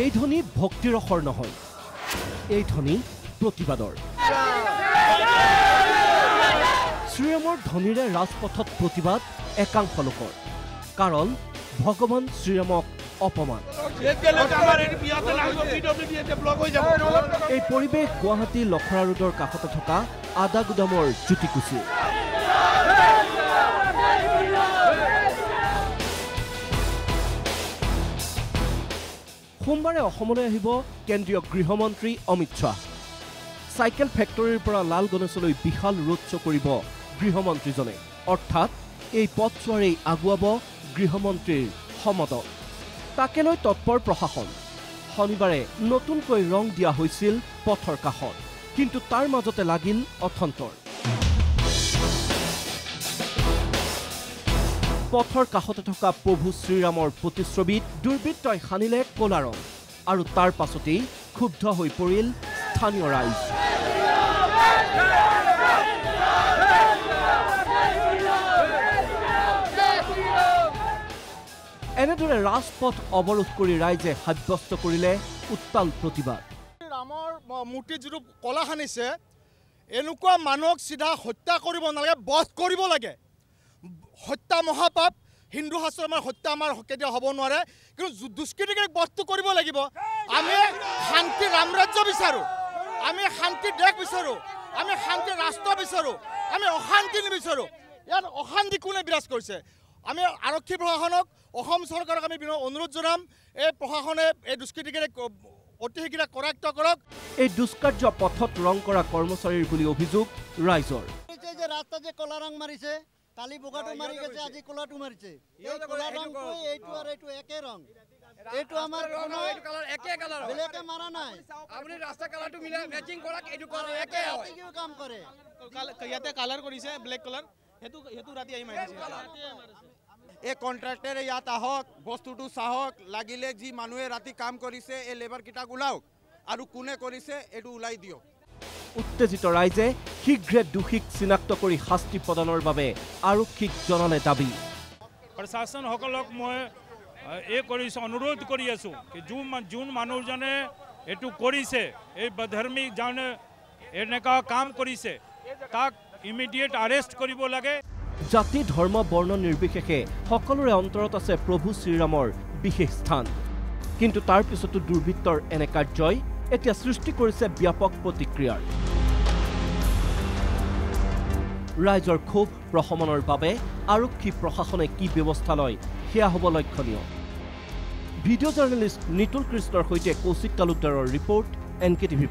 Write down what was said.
এই ধ্বনি ভক্তিৰসৰ নহয়, এই ধ্বনি প্ৰতিবাদৰ। শ্ৰীৰামৰ ধ্বনিৰে ৰাজপথত প্ৰতিবাদ একাংশ লোকৰ, কাৰণ ভগৱান শ্ৰীৰামক অপমান। এই পৰিৱেশ গুৱাহাটী লখৰা ৰোডৰ কাষতে থকা আদা গুদামৰ জ্যোতিকুচি। সোমবাৰে অসমলৈ আহিব কেন্দ্ৰীয় গৃহমন্ত্ৰী অমিত শ্বাহ। চাইকেল ফেক্টৰীৰ পৰা লাল গণেশলৈ বিশাল ৰোড শ্ব' কৰিব গৃহমন্ত্ৰীজনে, অৰ্থাৎ এই পথছোৱাৰেই আগুৱাব গৃহমন্ত্ৰীৰ সমদল। তাকে লৈ তৎপৰ প্ৰশাসন। শনিবাৰে নতুনকৈ ৰং দিয়া হৈছিল পথৰ কাষত, কিন্তু তাৰ মাজতে লাগিল অথন্তৰ। পথৰ কাষতে থকা প্ৰভু শ্ৰীৰামৰ প্ৰতিচ্ছবিত দুৰ্বৃত্তই সানিলে ক'লা ৰং, আৰু তাৰ পাছতেই ক্ষুব্ধ হৈ পৰিল স্থানীয় ৰাইজ। এনেদৰে ৰাজপথ অৱৰোধ কৰি ৰাইজে সাব্যস্ত কৰিলে উত্তাল প্ৰতিবাদ। ৰামৰ মূৰ্তি যিটো কলা সানিছে, এনেকুৱা মানুহক চিধা হত্যা কৰিব নালাগে, বধ কৰিব লাগে। হত্যা মহাপাপ, হিন্দু শাস্ত্ৰ আমাৰ হত্যা আমাৰ কেতিয়াও হ'ব নোৱাৰে, কিন্তু দুষ্কৃতিকাৰীক বধটো কৰিব লাগিব। আমি শান্তি ৰামৰাজ্য বিচাৰোঁ, আমি শান্তি দেশ বিচাৰোঁ, আমি শান্তি ৰাষ্ট্ৰ বিচাৰোঁ, আমি অশান্তি নিবিচাৰোঁ। ইয়াত অশান্তি কোনে বিৰাজ কৰিছে? আমি আৰক্ষী প্ৰশাসনক, অসম চৰকাৰক আমি অনুৰোধ জনাম, এই প্ৰশাসনে এই দুষ্কৃতিকাৰীক অতি শীঘ্ৰে কৰায়ত্ব কৰক। এই দুষ্কাৰ্য পথত ৰং কৰা কৰ্মচাৰীৰ বুলি অভিযোগ ৰাইজৰ। ৰাস্তা যে কলা ৰং মাৰিছে, কালি বগাটো মাৰি গেছে, আজি কলাটো মাৰিছে। এই কলা ৰংটো এইটো আৰু এইটো একে ৰং, এইটো আমাৰ একে কালাৰ, বেলেগে মাৰা নাই। আপুনি ৰাস্তা কালাৰটো মিলাই মেচিং কৰক, এইটো কালাৰ একে হয়, কি কাম কৰে? ইয়াতে কালাৰ কৰিছে ব্লেক কালাৰ, হেতু ৰাতি আহি মাৰিছে। এই কন্ট্ৰাক্টৰে ইয়াত আহক, বস্তুটো চাহক, লাগিলে যি মানুহে ৰাতি কাম কৰিছে এই লেবাৰকেইটাক ওলাওক, আৰু কোনে কৰিছে এইটো ওলাই দিয়ক। উত্তেজিত ৰাইজে শীঘ্ৰে দোষীক চিনাক্ত কৰি শাস্তি প্ৰদানৰ বাবে আৰক্ষীক জনালে দাবী। প্ৰশাসনসকলক মই এই কৰিছোঁ, অনুৰোধ কৰি আছোঁ যে যোন মানুহজনে এইটো কৰিছে, এই বধৰ্মীক জনে এনেকুৱা কাম কৰিছে, তাক ইমিডিয়েট আৰেষ্ট কৰিব লাগে। জাতি ধৰ্ম বৰ্ণ নিৰ্বিশেষে সকলোৰে অন্তৰত আছে প্ৰভু শ্ৰীৰামৰ বিশেষ স্থান, কিন্তু তাৰ পিছতো দুৰ্বৃত্তৰ এনে কাৰ্যই এতিয়া সৃষ্টি কৰিছে ব্যাপক প্ৰতিক্ৰিয়াৰ। ৰাইজৰ ক্ষোভ প্ৰশমনৰ বাবে আৰক্ষী প্ৰশাসনে কি ব্যৱস্থা লয় সেয়া হ'ব লক্ষণীয়। ভিডিঅ' জাৰ্নেলিষ্ট নিতুল কৃষ্ণৰ সৈতে কৌশিক তালুকদাৰৰ ৰিপৰ্ট, NKTV+।